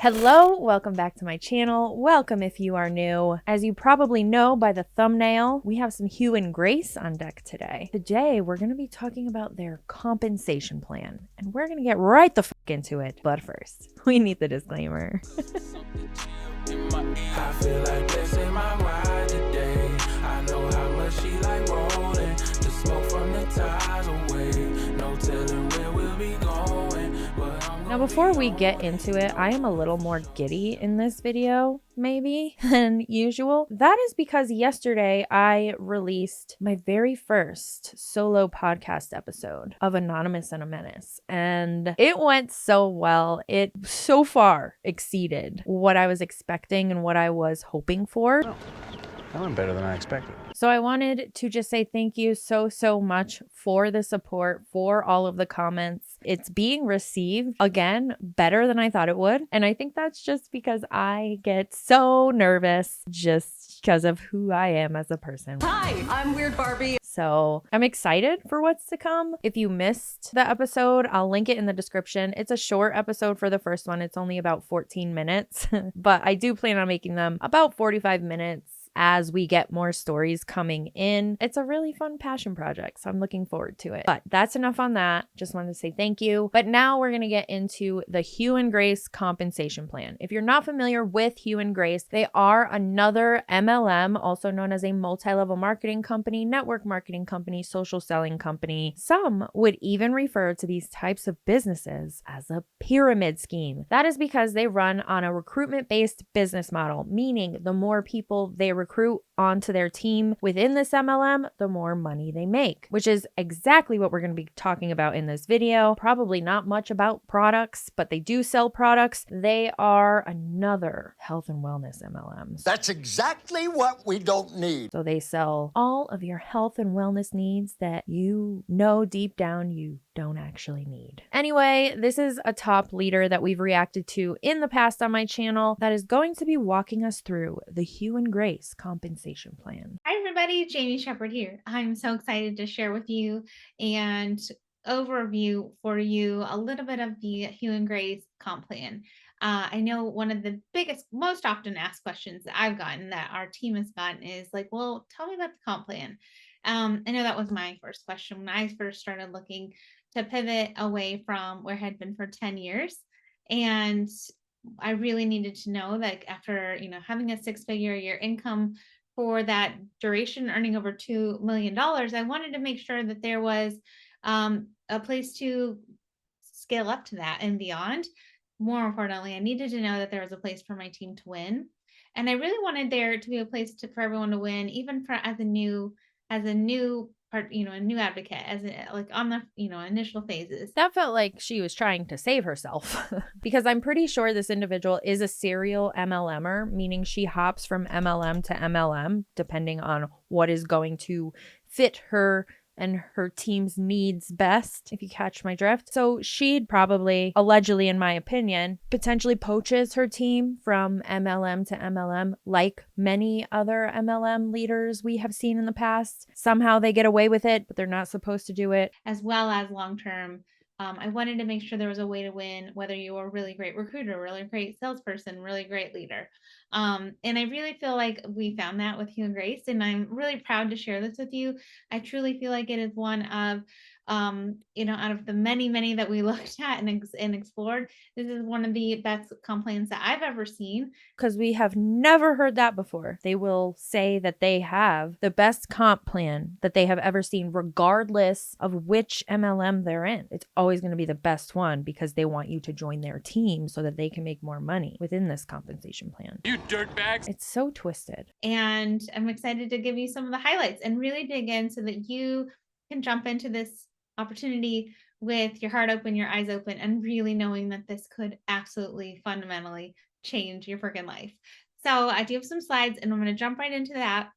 Hello, welcome back to my channel. Welcome if you are new. As you probably know by the thumbnail, we have some Hugh and Grace on deck today. Today, we're going to be talking about their compensation plan, and we're going to get right the fuck into it. But first, we need the disclaimer. I feel like blessing my ride today. I know how much she like rolling. The smoke from the ties away. No telling where we'll be going. Now, before we get into it, I am a little more giddy in this video, maybe, than usual. That is because yesterday I released my very first solo podcast episode of Anonymous and a Menace, and it went so well. It so far exceeded what I was expecting and what I was hoping for. Oh, that went better than I expected. So I wanted to just say thank you so much for the support, for all of the comments. It's being received, again, better than I thought it would. And I think that's just because I get so nervous just because of who I am as a person. Hi, I'm Weird Barbie. So I'm excited for what's to come. If you missed the episode, I'll link it in the description. It's a short episode for the first one. It's only about 14 minutes, but I do plan on making them about 45 minutes as we get more stories coming in. It's a really fun passion project, so I'm looking forward to it. But that's enough on that. Just wanted to say thank you. But now we're going to get into the Hugh and Grace compensation plan. If you're not familiar with Hugh and Grace, they are another MLM, also known as a multi-level marketing company, network marketing company, social selling company. Some would even refer to these types of businesses as a pyramid scheme. That is because they run on a recruitment-based business model, meaning the more people they recruit onto their team within this MLM, the more money they make, which is exactly what we're going to be talking about in this video. Probably not much about products, but they do sell products. They are another health and wellness MLMs. That's exactly what we don't need. So they sell all of your health and wellness needs that you know deep down you don't actually need. Anyway, this is a top leader that we've reacted to in the past on my channel that is going to be walking us through the Hugh and Grace compensation plan. Hi everybody, Jamie Shepherd here. I'm so excited to share with you and overview for you a little bit of the Hugh and Grace comp plan. I know one of the biggest, most often asked questions that I've gotten, that our team has gotten, is like, well, tell me about the comp plan. I know that was my first question when I first started looking to pivot away from where I had been for 10 years. And I really needed to know that after, having a 6-figure a year income for that duration, earning over $2 million, I wanted to make sure that there was a place to scale up to that and beyond. More importantly, I needed to know that there was a place for my team to win. And I really wanted there to be a place for everyone to win, even as a new part, a new advocate, on the, initial phases. That felt like she was trying to save herself because I'm pretty sure this individual is a serial MLMer, meaning she hops from MLM to MLM, depending on what is going to fit her and her team's needs best, if you catch my drift. So she'd probably, allegedly in my opinion, potentially poaches her team from MLM to MLM, like many other MLM leaders we have seen in the past. Somehow they get away with it, but they're not supposed to do it. As well as long-term, I wanted to make sure there was a way to win, whether you were a really great recruiter, really great salesperson, really great leader. And I really feel like we found that with Hugh and Grace, and I'm really proud to share this with you. I truly feel like it is one of, out of the many that we looked at and explored, this is one of the best comp plans that I've ever seen. Because we have never heard that before. They will say that they have the best comp plan that they have ever seen, regardless of which MLM they're in. It's always going to be the best one because they want you to join their team so that they can make more money within this compensation plan. You dirtbags. It's so twisted. And I'm excited to give you some of the highlights and really dig in so that you can jump into this opportunity with your heart open, your eyes open, and really knowing that this could absolutely fundamentally change your freaking life. So I do have some slides and I'm going to jump right into that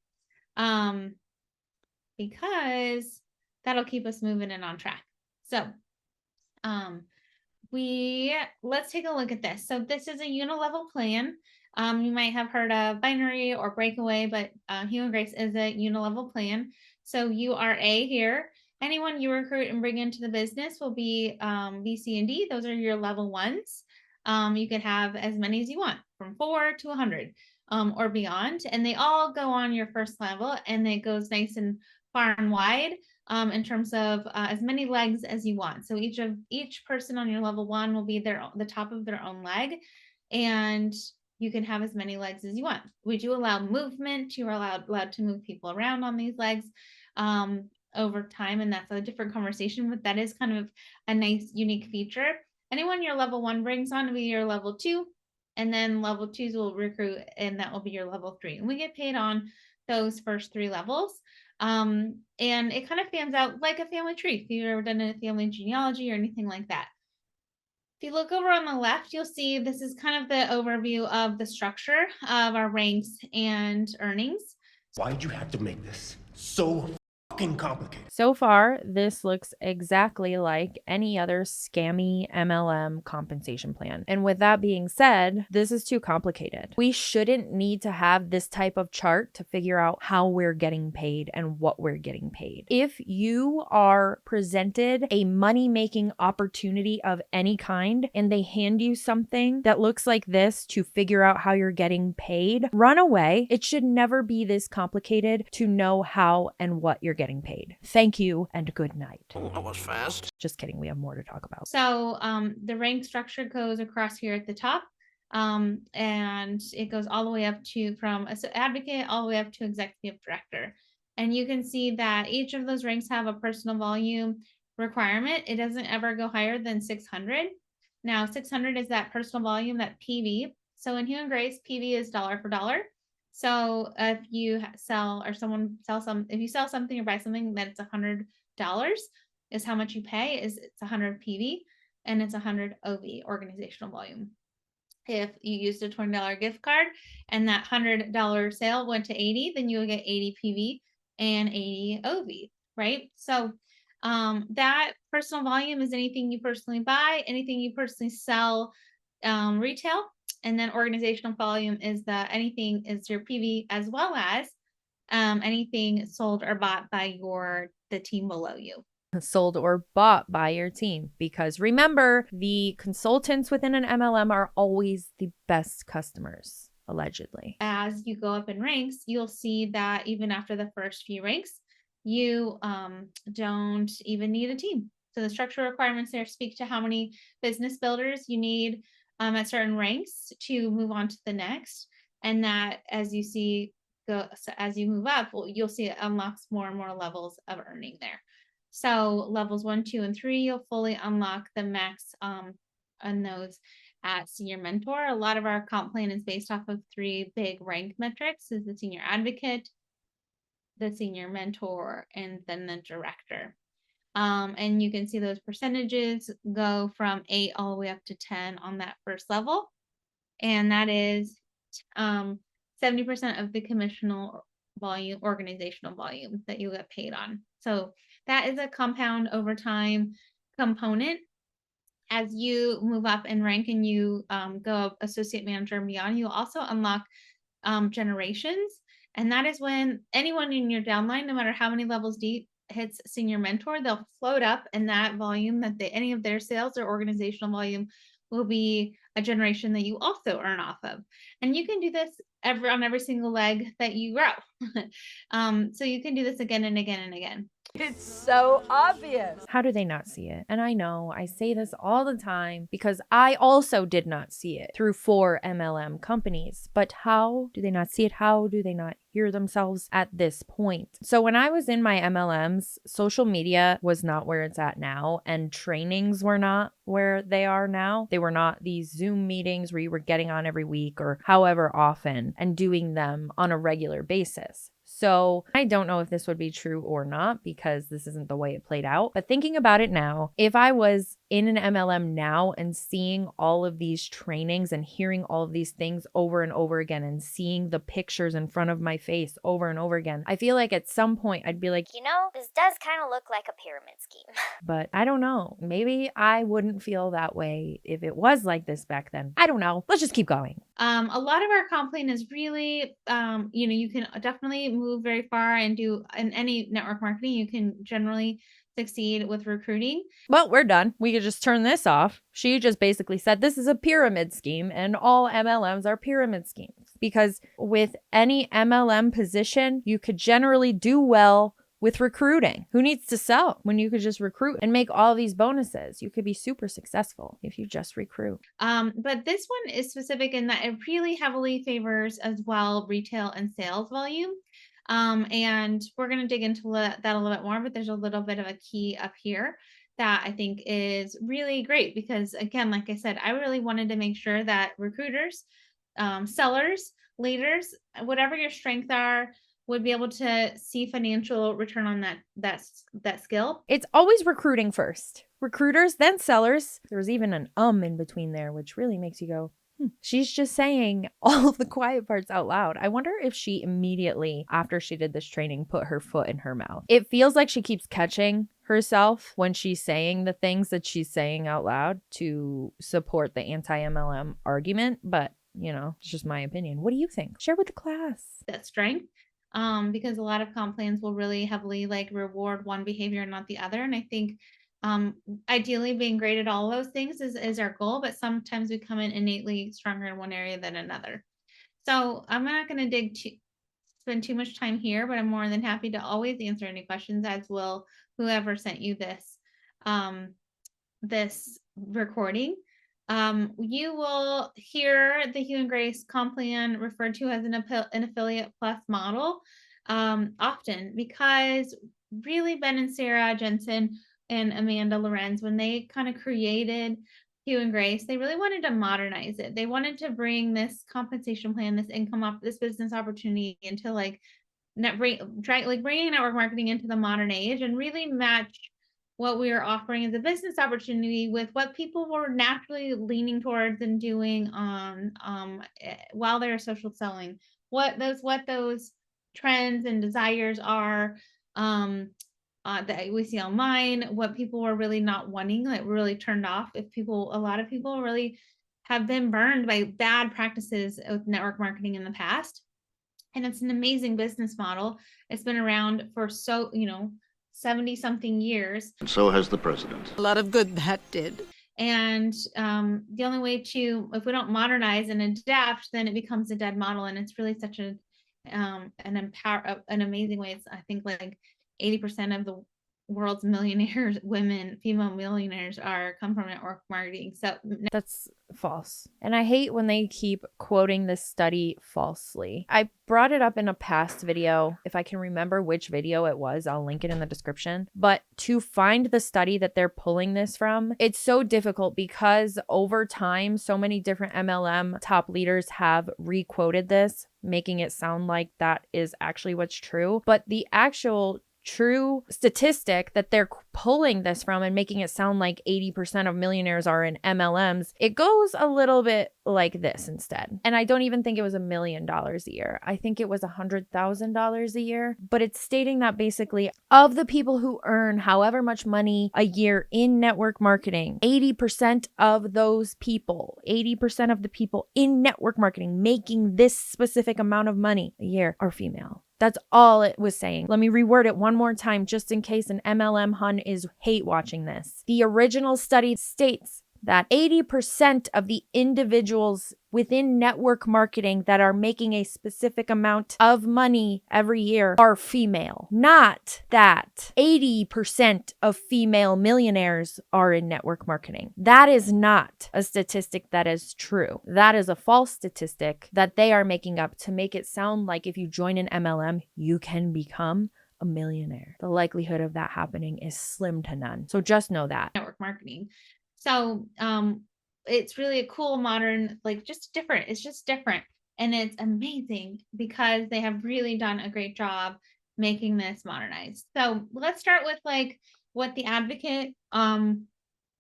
because that'll keep us moving and on track. So let's take a look at this. So this is a unilevel plan. You might have heard of binary or breakaway, but Hugh and Grace is a unilevel plan. So you are A here. Anyone you recruit and bring into the business will be B, C, and D. Those are your level ones. You could have as many as you want, from 4 to 100 or beyond. And they all go on your first level, and it goes nice and far and wide in terms of as many legs as you want. So each person on your level 1 will be the top of their own leg, and you can have as many legs as you want. We do allow movement. You are allowed to move people around on these legs over time, and that's a different conversation, but that is kind of a nice, unique feature. Anyone your level 1 brings on will be your level 2, and then level 2s will recruit, and that will be your level 3. And we get paid on those first 3 levels. And it kind of fans out like a family tree, if you've ever done a family genealogy or anything like that. If you look over on the left, you'll see this is kind of the overview of the structure of our ranks and earnings. Why'd you have to make this so fucking complicated? So far, this looks exactly like any other scammy MLM compensation plan. And with that being said, this is too complicated. We shouldn't need to have this type of chart to figure out how we're getting paid and what we're getting paid. If you are presented a money-making opportunity of any kind and they hand you something that looks like this to figure out how you're getting paid, run away. It should never be this complicated to know how and what you're getting paid. Thank you and good night. That was fast. Just kidding. We have more to talk about. So the rank structure goes across here at the top, and it goes all the way up to from advocate all the way up to executive director. And you can see that each of those ranks have a personal volume requirement. It doesn't ever go higher than 600. Now 600 is that personal volume, that PV. So in Hugh Grace, PV is dollar for dollar. So if you sell or someone sells if you sell something or buy something that it's $100 is how much you pay, is it's 100 PV and it's 100 OV, organizational volume. If you used a $20 gift card and that $100 sale went to 80, then you will get 80 PV and 80 OV, right? So that personal volume is anything you personally buy, anything you personally sell retail. And then organizational volume is anything is your PV, as well as anything sold or bought by the team below you. Sold or bought by your team. Because remember, the consultants within an MLM are always the best customers, allegedly. As you go up in ranks, you'll see that even after the first few ranks, you don't even need a team. So the structural requirements there speak to how many business builders you need at certain ranks to move on to the next. And that, as you see, as you move up, you'll see it unlocks more and more levels of earning there. So levels 1, 2, and 3, you'll fully unlock the max on those at senior mentor. A lot of our comp plan is based off of 3 big rank metrics: is the senior advocate, the senior mentor, and then the director. And you can see those percentages go from 8 all the way up to 10 on that first level. And that is 70% of the commissional volume, organizational volume that you get paid on. So that is a compound over time component. As you move up in rank and you go associate manager and beyond, you also unlock generations. And that is when anyone in your downline, no matter how many levels deep, hits senior mentor, they'll float up, and that volume that any of their sales or organizational volume will be a generation that you also earn off of. And you can do this on every single leg that you grow. So you can do this again and again and again. It's so obvious. How do they not see it? And I know I say this all the time because I also did not see it through 4 MLM companies. But how do they not see it? How do they not hear themselves at this point? So when I was in my MLMs, social media was not where it's at now, and trainings were not where they are now. They were not these Zoom meetings where you were getting on every week or however often and doing them on a regular basis. So I don't know if this would be true or not because this isn't the way it played out. But thinking about it now, if I was in an MLM now and seeing all of these trainings and hearing all of these things over and over again and seeing the pictures in front of my face over and over again, I feel like at some point I'd be like, you know, this does kind of look like a pyramid scheme. But I don't know. Maybe I wouldn't feel that way if it was like this back then. I don't know. Let's just keep going. A lot of our comp plan is really, you can definitely move very far and do in any network marketing. You can generally succeed with recruiting. Well, we're done. We could just turn this off. She just basically said this is a pyramid scheme and all MLMs are pyramid schemes. Because with any MLM position, you could generally do well with recruiting. Who needs to sell when you could just recruit and make all these bonuses? You could be super successful if you just recruit. But this one is specific in that it really heavily favors as well retail and sales volume. And we're going to dig into that a little bit more, but there's a little bit of a key up here that I think is really great because, again, like I said, I really wanted to make sure that recruiters, sellers, leaders, whatever your strengths are, would be able to see financial return on that skill. It's always recruiting first. Recruiters, then sellers. There's even an in between there, which really makes you go, She's just saying all of the quiet parts out loud. I wonder if she immediately, after she did this training, put her foot in her mouth. It feels like she keeps catching herself when she's saying the things that she's saying out loud to support the anti-mlm argument, but it's just my opinion. What do you think? Share with the class. That strength. Because a lot of comp plans will really heavily reward one behavior and not the other. And I think ideally being great at all those things is our goal, but sometimes we come in innately stronger in one area than another. So I'm not going to spend too much time here, but I'm more than happy to always answer any questions, as will whoever sent you this recording. You will hear the Hugh and Grace comp plan referred to as an affiliate plus model often, because really Ben and Sarah Jensen and Amanda Lorenz, when they kind of created Hugh and Grace, they really wanted to modernize it. They wanted to bring this compensation plan, this income this business opportunity into bringing network marketing into the modern age and really match what we are offering as a business opportunity with what people were naturally leaning towards and doing while they're social selling, what those trends and desires are that we see online, what people were really not wanting, really turned off. A lot of people really have been burned by bad practices with network marketing in the past. And it's an amazing business model. It's been around for 70 something years. And so has the president. A lot of good that did. And the only way if we don't modernize and adapt, then it becomes a dead model. And it's really such an amazing way. It's, I think 80% of the world's millionaires, female millionaires come from network marketing. So that's false. And I hate when they keep quoting this study falsely. I brought it up in a past video. If I can remember which video it was, I'll link it in the description. But to find the study that they're pulling this from, it's so difficult because over time, so many different MLM top leaders have re-quoted this, making it sound like that is actually what's true. But the actual true statistic that they're pulling this from and making it sound like 80% of millionaires are in MLMs, it goes a little bit like this instead. And I don't even think it was $1 million a year. I think it was $100,000 a year. But it's stating that basically of the people who earn however much money a year in network marketing, 80% of those people, 80% of the people in network marketing making this specific amount of money a year are female. That's all it was saying. Let me reword it one more time just in case an MLM hun is hate watching this. The original study states that 80% of the individuals within network marketing that are making a specific amount of money every year are female. Not that 80% of female millionaires are in network marketing. That is not a statistic that is true. That is a false statistic that they are making up to make it sound like if you join an MLM, you can become a millionaire. The likelihood of that happening is slim to none. So just know that. Network marketing. So it's really a cool, modern, just different. It's just different. And it's amazing because they have really done a great job making this modernized. So let's start with what the advocate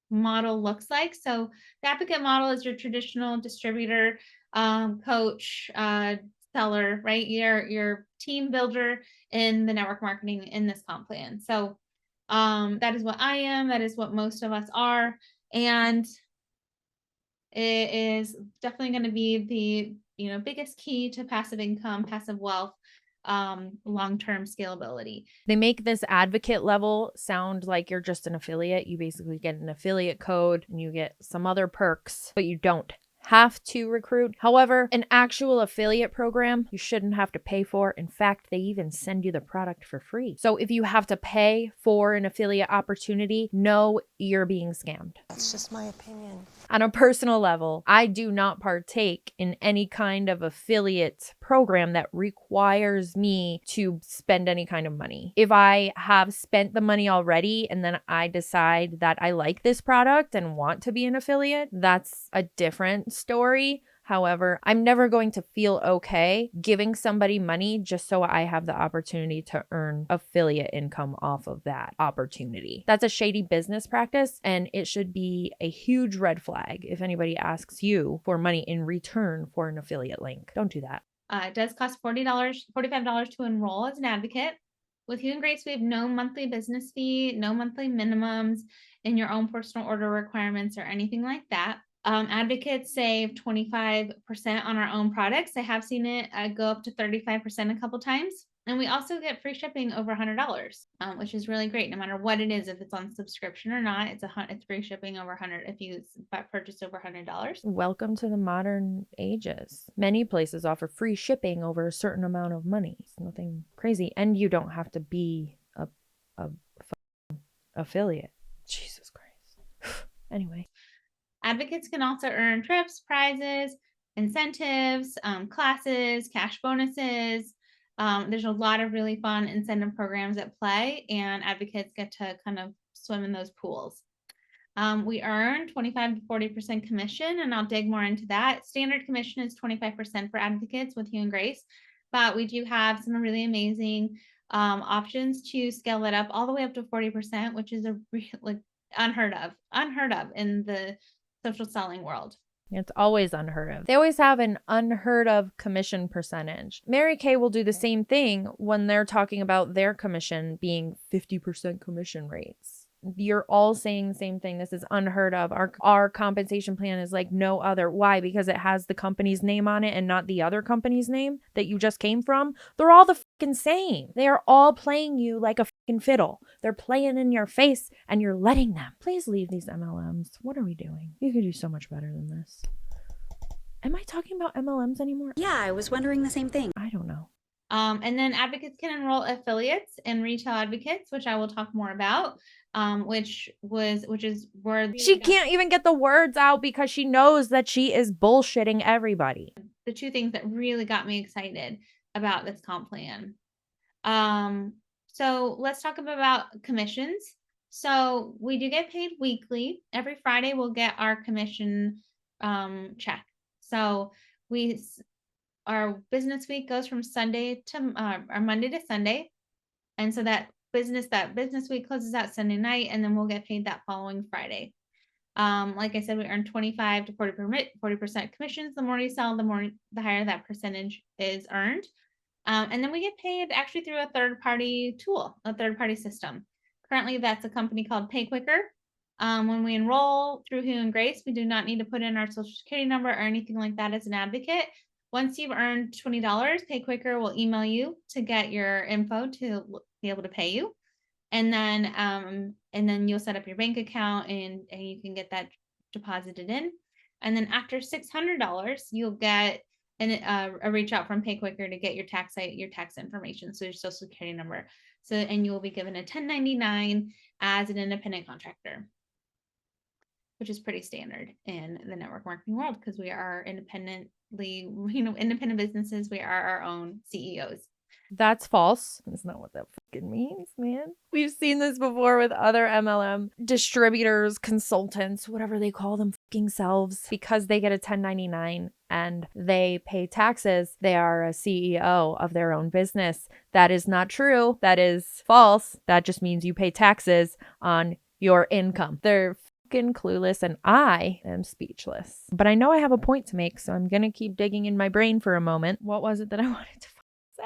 model looks like. So the advocate model is your traditional distributor, coach, seller, right? Your team builder in the network marketing in this comp plan. So that is what I am. That is what most of us are. And it is definitely going to be the biggest key to passive income, passive wealth long-term scalability. They make this advocate level sound like you're just an affiliate. You basically get an affiliate code and you get some other perks, but you don't have to recruit. However, an actual affiliate program you shouldn't have to pay for. In fact, they even send you the product for free. So if you have to pay for an affiliate opportunity, know you're being scammed. That's just my opinion. On a personal level, I do not partake in any kind of affiliate program that requires me to spend any kind of money. If I have spent the money already and then I decide that I like this product and want to be an affiliate, that's a different story. However, I'm never going to feel okay giving somebody money just so I have the opportunity to earn affiliate income off of that opportunity. That's a shady business practice, and it should be a huge red flag if anybody asks you for money in return for an affiliate link. Don't do that. It does cost $45 to enroll as an advocate. With Hugh and Grace, we have no monthly business fee, no monthly minimums, and your own personal order requirements or anything like that. Advocates save 25% on our own products. I have seen it go up to 35% a couple times. And we also get free shipping over $100, which is really great. No matter what it is, if it's on subscription or not, it's free shipping over $100 if you purchase over $100. Welcome to the modern ages. Many places offer free shipping over a certain amount of money. It's nothing crazy, and you don't have to be a affiliate. Jesus Christ. Anyway. Advocates can also earn trips, prizes, incentives, classes, cash bonuses. There's a lot of really fun incentive programs at play, and advocates get to kind of swim in those pools. We earn 25 to 40% commission, and I'll dig more into that. Standard commission is 25% for advocates with Hugh and Grace, but we do have some really amazing options to scale it up all the way up to 40%, which is a really unheard of in the social selling world. It's always unheard of. They always have an unheard of commission percentage. Mary Kay will do the same thing when they're talking about their commission being 50% commission rates. You're all saying the same thing. This is unheard of. Our compensation plan is like no other. Why? Because it has the company's name on it and not the other company's name that you just came from. They're all the fucking same. They are all playing you like a fucking fiddle. They're playing in your face and you're letting them. Please leave these MLMs. What are we doing? You could do so much better than this. Am I talking about MLMs anymore? Yeah, I was wondering the same thing. I don't know. And then advocates can enroll affiliates and retail advocates, which I will talk more about, which is where she can't even get the words out because she knows that she is bullshitting everybody. The two things that really got me excited about this comp plan. So let's talk about commissions. So we do get paid weekly. Every Friday we'll get our commission check. So our business week goes from Sunday to our Monday to Sunday. And so that business week closes out Sunday night, and then we'll get paid that following Friday. Like I said, we earn 25 to 40% commissions. The more you sell, the higher that percentage is earned. And then we get paid actually through a third-party tool, a third-party system. Currently, that's a company called Pay Quicker. When we enroll through Hugh and Grace, we do not need to put in our social security number or anything like that as an advocate. Once you've earned $20, Pay Quicker will email you to get your info to be able to pay you. And then you'll set up your bank account and you can get that deposited in. And then after $600, you'll get a reach out from Pay Quicker to get your tax information, so your social security number. And you will be given a 1099 as an independent contractor, which is pretty standard in the network marketing world because we are independent businesses. We are our own CEOs. That's false. That's not what that fucking means, man. We've seen this before with other MLM distributors, consultants, whatever they call them fucking selves. Because they get a 1099 and they pay taxes, they are a CEO of their own business. That is not true. That is false. That just means you pay taxes on your income. They're fucking clueless and I am speechless. But I know I have a point to make, so I'm going to keep digging in my brain for a moment. What was it that I wanted to say?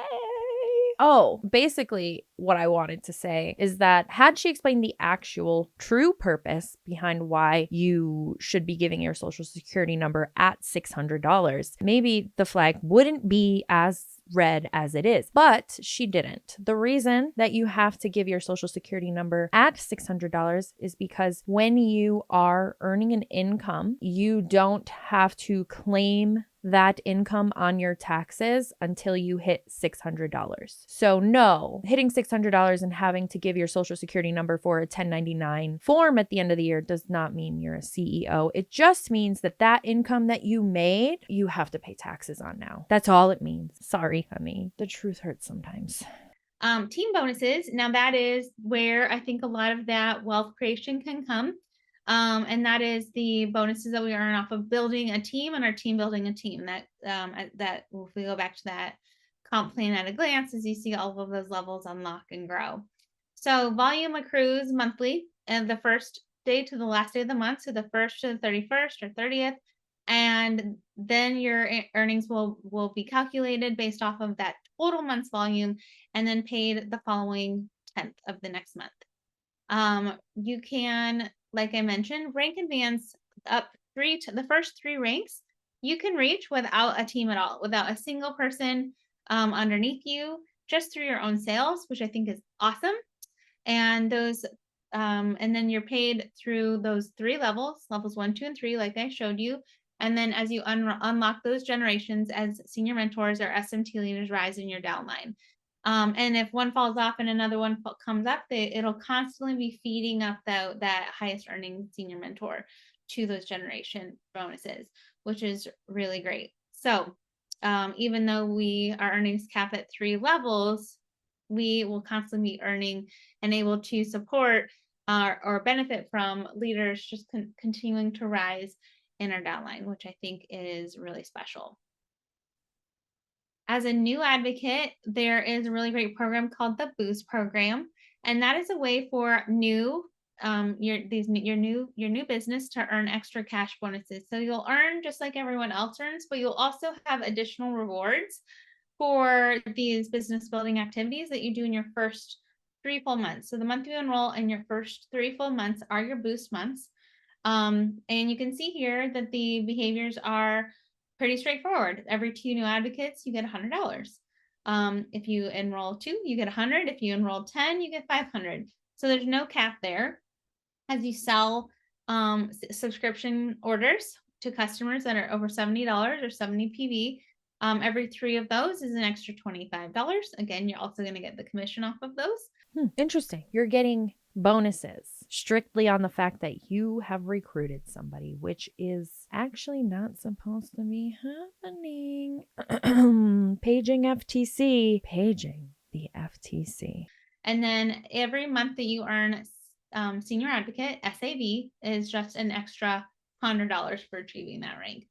Oh, basically what I wanted to say is that had she explained the actual true purpose behind why you should be giving your social security number at $600, maybe the flag wouldn't be as read as it is, but she didn't. The reason that you have to give your social security number at $600 is because when you are earning an income, you don't have to claim that income on your taxes until you hit $600. So no, hitting $600 and having to give your social security number for a 1099 form at the end of the year does not mean you're a CEO. It just means that that income that you made, you have to pay taxes on now. That's all it means. Sorry, honey. The truth hurts sometimes. Team bonuses. Now that is where I think a lot of that wealth creation can come. And that is the bonuses that we earn off of building a team and our team building a team. That if we go back to that comp plan at a glance, as you see all of those levels unlock and grow. So volume accrues monthly and the first day to the last day of the month. So the 1st to the 31st or 30th. And then your earnings will be calculated based off of that total month's volume and then paid the following 10th of the next month. You can, like I mentioned, rank advance up the first 3 ranks you can reach without a team at all, without a single person underneath you, just through your own sales, which I think is awesome. And those and then you're paid through those 3 levels 1, 2, and 3, like I showed you. And then as you unlock those generations as senior mentors or SMT leaders rise in your downline. And if one falls off and another one comes up, it'll constantly be feeding up that highest earning senior mentor to those generation bonuses, which is really great. So even though our earnings cap at 3 levels, we will constantly be earning and able to support or benefit from leaders just continuing to rise in our downline, which I think is really special. As a new advocate, there is a really great program called the Boost program, and that is a way for your new business to earn extra cash bonuses. So you'll earn just like everyone else earns, but you'll also have additional rewards for these business building activities that you do in your first 3 full months. So the month you enroll in your first 3 full months are your boost months. And you can see here that the behaviors are pretty straightforward. Every 2 new advocates, you get $100. If you enroll 2, you get 100. If you enroll 10, you get 500. So there's no cap there. As you sell subscription orders to customers that are over $70 or 70 PV, every 3 of those is an extra $25. Again, you're also going to get the commission off of those. Interesting. You're getting bonuses strictly on the fact that you have recruited somebody, which is actually not supposed to be happening. Paging the FTC. And then every month that you earn senior advocate, SAV, is just an extra $100 for achieving that rank.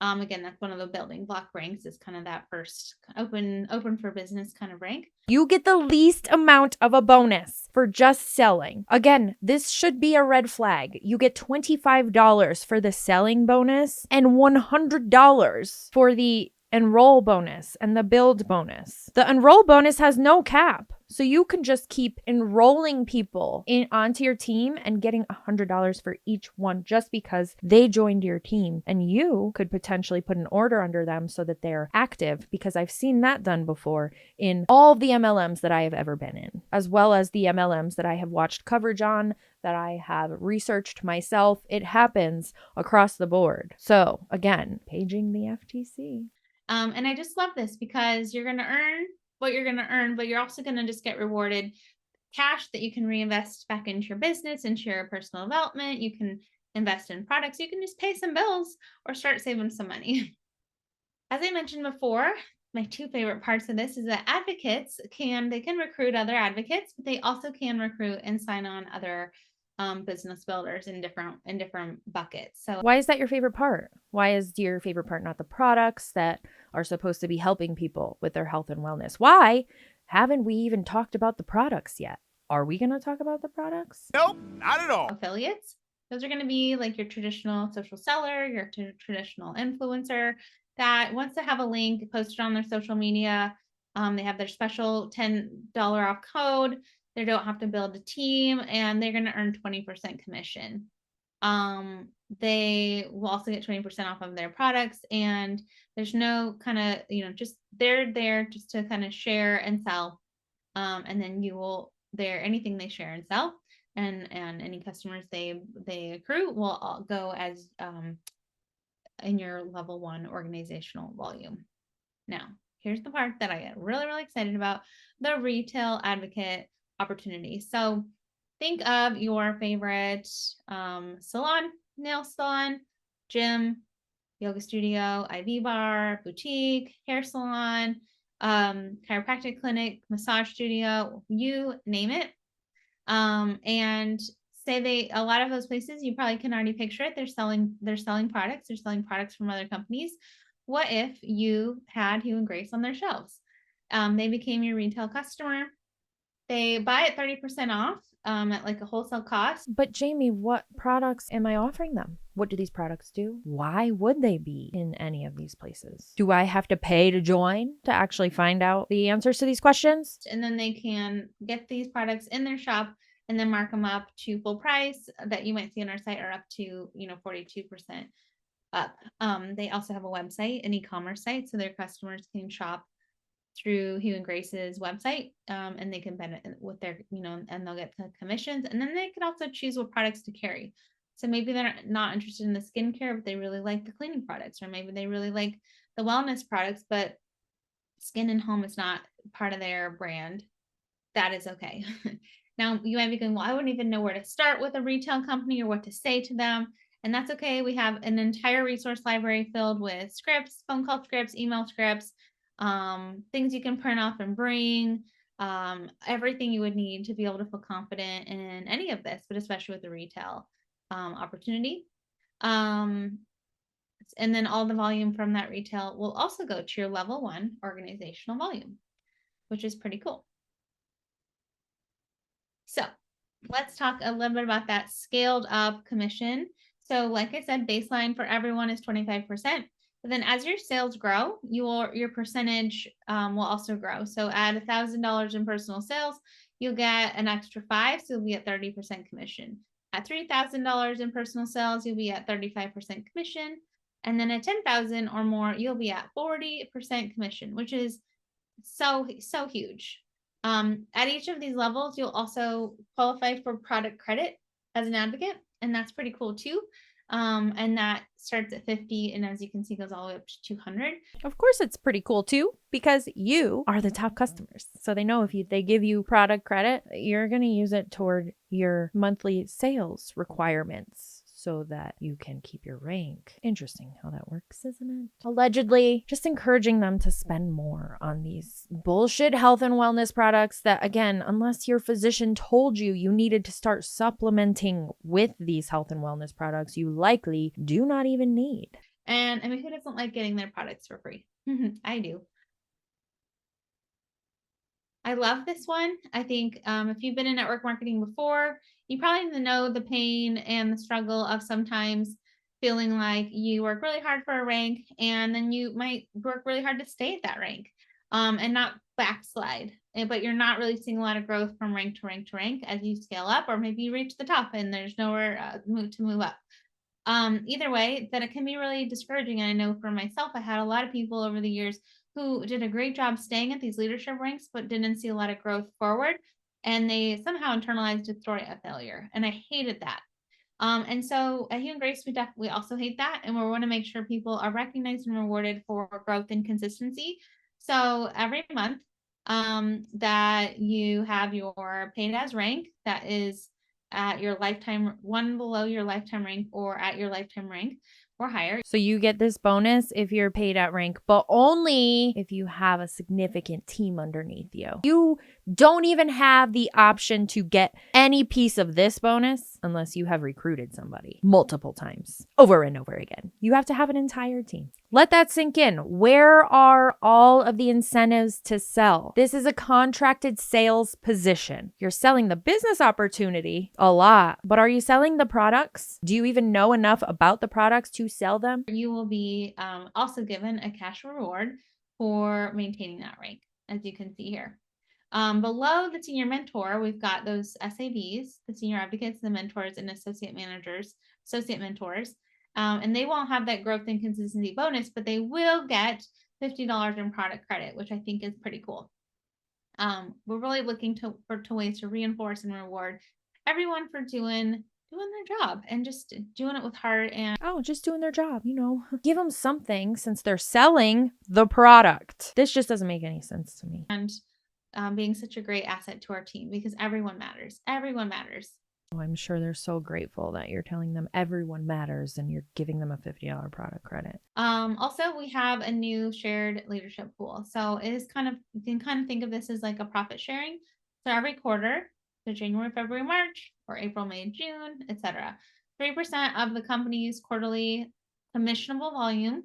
Again, that's one of the building block ranks, is kind of that first open for business kind of rank. You get the least amount of a bonus for just selling. Again, this should be a red flag. You get $25 for the selling bonus and $100 for the enroll bonus and the build bonus. The enroll bonus has no cap. So you can just keep enrolling people onto your team and getting $100 for each one just because they joined your team. And you could potentially put an order under them so that they're active, because I've seen that done before in all the MLMs that I have ever been in, as well as the MLMs that I have watched coverage on, that I have researched myself. It happens across the board. So again, paging the FTC. And I just love this because you're going to earn what you're going to earn, but you're also going to just get rewarded cash that you can reinvest back into your business, into your personal development. You can invest in products. You can just pay some bills or start saving some money. As I mentioned before, my 2 favorite parts of this is that advocates can recruit other advocates, but they also can recruit and sign on other business builders in different buckets. So why is that your favorite part? Why is your favorite part not the products that are supposed to be helping people with their health and wellness? Why haven't we even talked about the products yet? Are we going to talk about the products? Nope, not at all. Affiliates, those are going to be like your traditional social seller, your traditional influencer that wants to have a link posted on their social media. They have their special $10 off code. They don't have to build a team, and they're going to earn 20% commission. they will also get 20% off of their products. And there's no kind of, just they're there just to kind of share and sell. And then anything they share and sell and any customers they accrue will all go as in your level 1 organizational volume. Now, here's the part that I get really, really excited about, the retail advocate opportunity. So think of your favorite salon, nail salon, gym, yoga studio, IV bar, boutique, hair salon, chiropractic clinic, massage studio, you name it. And say a lot of those places, you probably can already picture it. They're selling products. They're selling products from other companies. What if you had Hugh and Grace on their shelves? They became your retail customer. They buy it 30% off at like a wholesale cost. But Jamie, what products am I offering them? What do these products do? Why would they be in any of these places? Do I have to pay to join to actually find out the answers to these questions? And then they can get these products in their shop and then mark them up to full price that you might see on our site, or up to 42% up. They also have a website, an e-commerce site, so their customers can shop through Hugh and Grace's website, and they can benefit with their, and they'll get the commissions. And then they can also choose what products to carry. So maybe they're not interested in the skincare, but they really like the cleaning products, or maybe they really like the wellness products, but skin and home is not part of their brand. That is okay. Now you might be going, well, I wouldn't even know where to start with a retail company or what to say to them. And that's okay. We have an entire resource library filled with scripts, phone call scripts, email scripts, things you can print off and bring, everything you would need to be able to feel confident in any of this, but especially with the retail opportunity. And then all the volume from that retail will also go to your level 1 organizational volume, which is pretty cool. So let's talk a little bit about that scaled up commission. So like I said, baseline for everyone is 25%. But then as your sales grow, your percentage will also grow. So add $1,000 in personal sales, you'll get an extra 5, so you'll be at 30% commission. At $3,000 in personal sales, you'll be at 35% commission. And then at 10,000 or more, you'll be at 40% commission, which is so huge. At each of these levels, you'll also qualify for product credit as an advocate, and that's pretty cool too. And that starts at 50, and as you can see, goes all the way up to 200. Of course, it's pretty cool too, because you are the top customers. So they know if they give you product credit, you're going to use it toward your monthly sales requirements, so that you can keep your rank. Interesting how that works, isn't it? Allegedly, just encouraging them to spend more on these bullshit health and wellness products that, again, unless your physician told you needed to start supplementing with these health and wellness products, you likely do not even need. And I mean, who doesn't like getting their products for free? I do. I love this one. I think if you've been in network marketing before, you probably know the pain and the struggle of sometimes feeling like you work really hard for a rank, and then you might work really hard to stay at that rank and not backslide. But you're not really seeing a lot of growth from rank to rank to rank as you scale up, or maybe you reach the top and there's nowhere to move up. Either way, that it can be really discouraging. And I know for myself, I had a lot of people over the years who did a great job staying at these leadership ranks, but didn't see a lot of growth forward. And they somehow internalized a story of failure. And I hated that. And so at Hugh and Grace, we also hate that. And we want to make sure people are recognized and rewarded for growth and consistency. So every month that you have your paid as rank that is at your lifetime, one below your lifetime rank or at your lifetime rank or higher. So you get this bonus if you're paid at rank, but only if you have a significant team underneath you. You don't even have the option to get any piece of this bonus unless you have recruited somebody multiple times over and over again. You have to have an entire team. Let that sink in. Where are all of the incentives to sell? This is a contracted sales position. You're selling the business opportunity a lot, but are you selling the products? Do you even know enough about the products to sell them? You will be also given a cash reward for maintaining that rank, as you can see here. Below the senior mentor, we've got those SAVs, the senior advocates, the mentors, and associate mentors. And they won't have that growth and consistency bonus, but they will get $50 in product credit, which I think is pretty cool. We're really looking for ways to reinforce and reward everyone for doing their job and just doing it with heart and just doing their job, give them something since they're selling the product. This just doesn't make any sense to me. Being such a great asset to our team because everyone matters. Everyone matters. Oh, I'm sure they're so grateful that you're telling them everyone matters and you're giving them a $50 product credit. Also, we have a new shared leadership pool. So it is you can kind of think of this as like a profit sharing. So every quarter, so January, February, March, or April, May, June, etc., 3% of the company's quarterly commissionable volume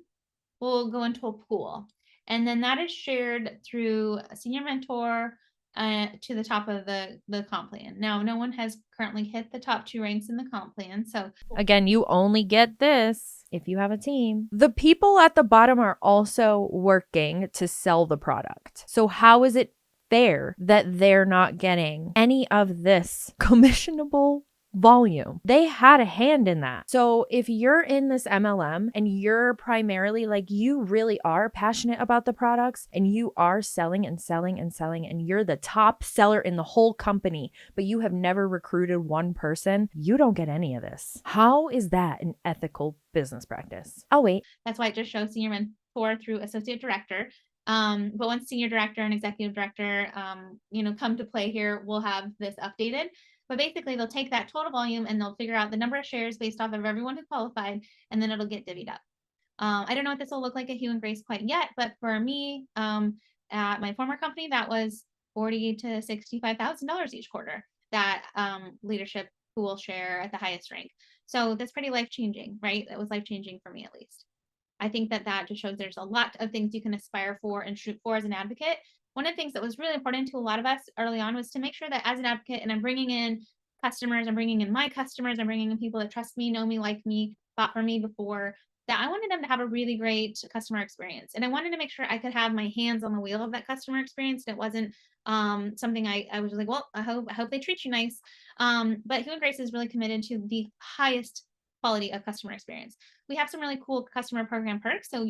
will go into a pool. And then that is shared through a senior mentor to the top of the comp plan. Now, no one has currently hit the top 2 ranks in the comp plan. So again, you only get this if you have a team. The people at the bottom are also working to sell the product. So how is it fair that they're not getting any of this commissionable volume? They had a hand in that. So if you're in this MLM and you're primarily like, you really are passionate about the products and you are selling and selling and selling and you're the top seller in the whole company, but you have never recruited one person, you don't get any of this. How is that an ethical business practice? I'll wait. That's why it just shows senior mentor through associate director. But once senior director and executive director, come to play here, we'll have this updated. But basically, they'll take that total volume and they'll figure out the number of shares based off of everyone who qualified, and then it'll get divvied up. I don't know what this will look like at Hugh and Grace quite yet, but for me, at my former company, that was $40,000 to $65,000 each quarter. That leadership pool share at the highest rank. So that's pretty life-changing, right? That was life-changing for me, at least. I think that just shows there's a lot of things you can aspire for and shoot for as an advocate. One of the things that was really important to a lot of us early on was to make sure that as an advocate, and I'm bringing in customers, I'm bringing in my customers, I'm bringing in people that trust me, know me, like me, bought from me before, that I wanted them to have a really great customer experience. And I wanted to make sure I could have my hands on the wheel of that customer experience. And it wasn't something I was like, well, I hope they treat you nice. But Hugh and Grace is really committed to the highest quality of customer experience. We have some really cool customer program perks. So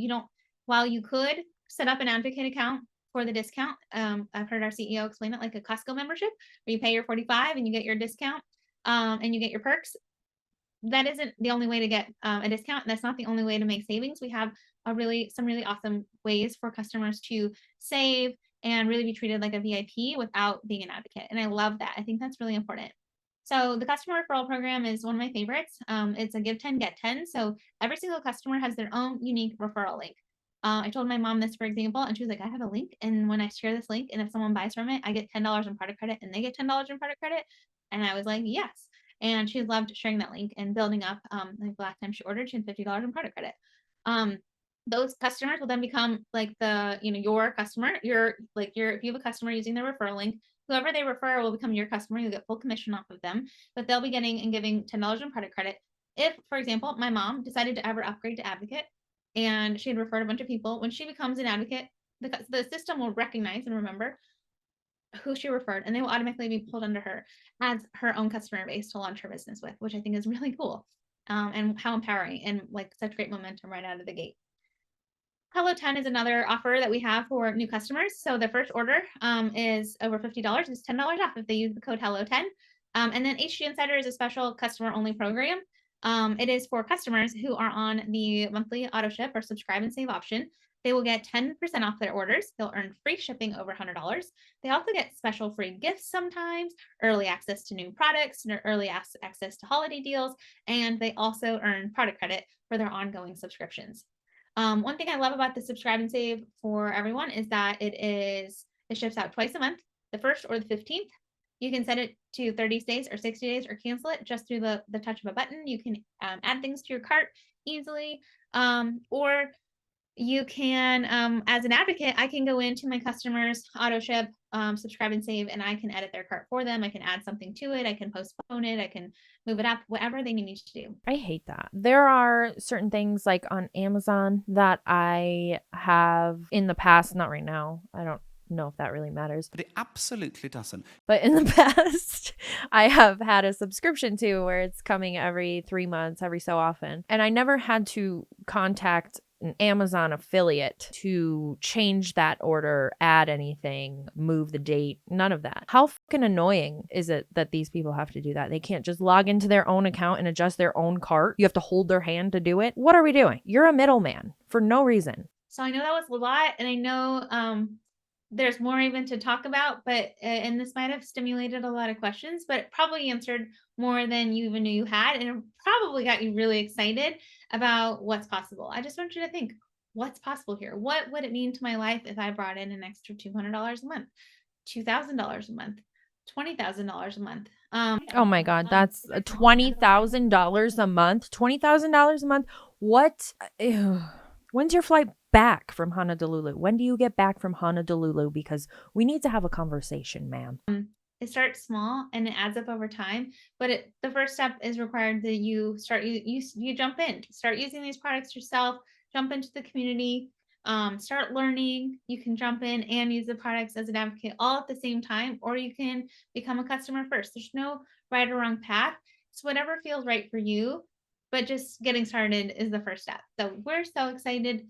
while you could set up an advocate account for the discount, I've heard our CEO explain it like a Costco membership where you pay your $45 and you get your discount and you get your perks. That isn't the only way to get a discount. And that's not the only way to make savings. We have some really awesome ways for customers to save and really be treated like a VIP without being an advocate. And I love that. I think that's really important. So the customer referral program is one of my favorites. It's a give 10, get 10. So every single customer has their own unique referral link. I told my mom this, for example, and she was like, I have a link. And when I share this link, and if someone buys from it, I get $10 in product credit and they get $10 in product credit. And I was like, yes. And she loved sharing that link and building up. Like the last time she ordered, she had $50 in product credit. Those customers will then become like your customer. If you have a customer using their referral link, whoever they refer will become your customer. You'll get full commission off of them, but they'll be getting and giving $10 in product credit. If, for example, my mom decided to ever upgrade to advocate and she had referred a bunch of people, when she becomes an advocate, the system will recognize and remember who she referred, and they will automatically be pulled under her as her own customer base to launch her business with, which I think is really cool. And how empowering and like such great momentum right out of the gate. Hello 10 is another offer that we have for new customers. So the first order is over $50. It's $10 off if they use the code Hello10. And then HG Insider is a special customer only program. It is for customers who are on the monthly auto ship or subscribe and save option. They will get 10% off their orders. They'll earn free shipping over $100. They also get special free gifts sometimes, early access to new products, early access to holiday deals, and they also earn product credit for their ongoing subscriptions. One thing I love about the subscribe and save for everyone is that it ships out twice a month, the 1st or the 15th. You can set it to 30 days or 60 days or cancel it just through the touch of a button. You can add things to your cart easily, or you can, as an advocate, I can go into my customers' auto ship, subscribe and save, and I can edit their cart for them. I can add something to it. I can postpone it. I can move it up, whatever they need me to do. I hate that. There are certain things like on Amazon that I have in the past, not right now. I don't know if that really matters. But it absolutely doesn't. But in the past, I have had a subscription to where it's coming every 3 months, every so often. And I never had to contact an Amazon affiliate to change that order, add anything, move the date, none of that. How fucking annoying is it that these people have to do that? They can't just log into their own account and adjust their own cart. You have to hold their hand to do it. What are we doing? You're a middleman for no reason. So I know that was a lot, and I know there's more even to talk about, but and this might have stimulated a lot of questions, but it probably answered more than you even knew you had, and it probably got you really excited about what's possible. I just want you to think, what's possible here? What would it mean to my life if I brought in an extra $200 a month, $2,000 a month, $20,000 a month? Oh my God, that's $20,000 a month. $20,000 a month. What? Ew. When's your flight back from Honolulu? When do you get back from Honolulu? Because we need to have a conversation, ma'am. It starts small and it adds up over time, but the first step is required that you start, you jump in, start using these products yourself, jump into the community, start learning. You can jump in and use the products as an advocate all at the same time, or you can become a customer first. There's no right or wrong path. It's whatever feels right for you, but just getting started is the first step. So we're so excited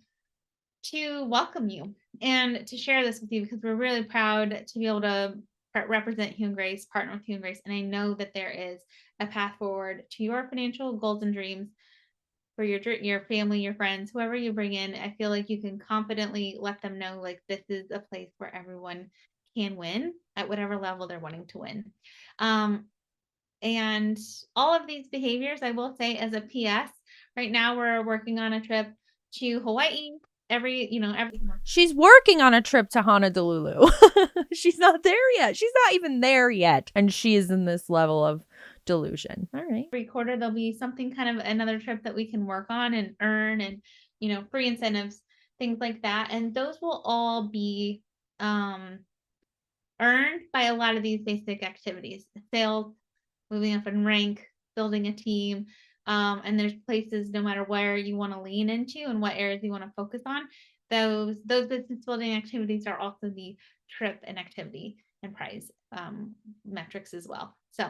to welcome you and to share this with you, because we're really proud to be able to represent Hugh Grace, partner with Hugh Grace. And I know that there is a path forward to your financial goals and dreams for your family, your friends, whoever you bring in. I feel like you can confidently let them know, like, this is a place where everyone can win at whatever level they're wanting to win. And all of these behaviors, I will say as a PS, right now we're working on a trip to Hawaii. Every She's working on a trip to Honolulu. She's not there yet. She's not even there yet. And she is in this level of delusion. All right. every quarter there'll be something, kind of another trip that we can work on and earn, and free incentives, things like that. And those will all be earned by a lot of these basic activities: sales, moving up in rank, building a team. And there's places, no matter where you want to lean into and what areas you want to focus on, those business building activities are also the trip and activity and prize metrics as well. So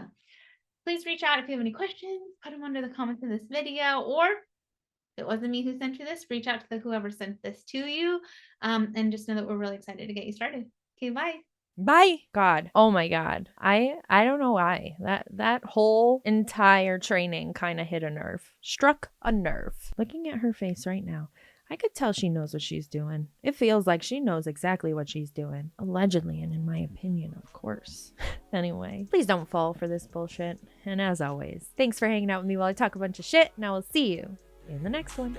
please reach out if you have any questions, put them under the comments in this video, or if it wasn't me who sent you this, reach out to whoever sent this to you. And just know that we're really excited to get you started. Okay, bye. Bye. God. Oh my God. I don't know why. That whole entire training kind of hit a nerve. Struck a nerve. Looking at her face right now, I could tell she knows what she's doing. It feels like she knows exactly what she's doing. Allegedly, and in my opinion, of course. Anyway, please don't fall for this bullshit. And as always, thanks for hanging out with me while I talk a bunch of shit, and I will see you in the next one.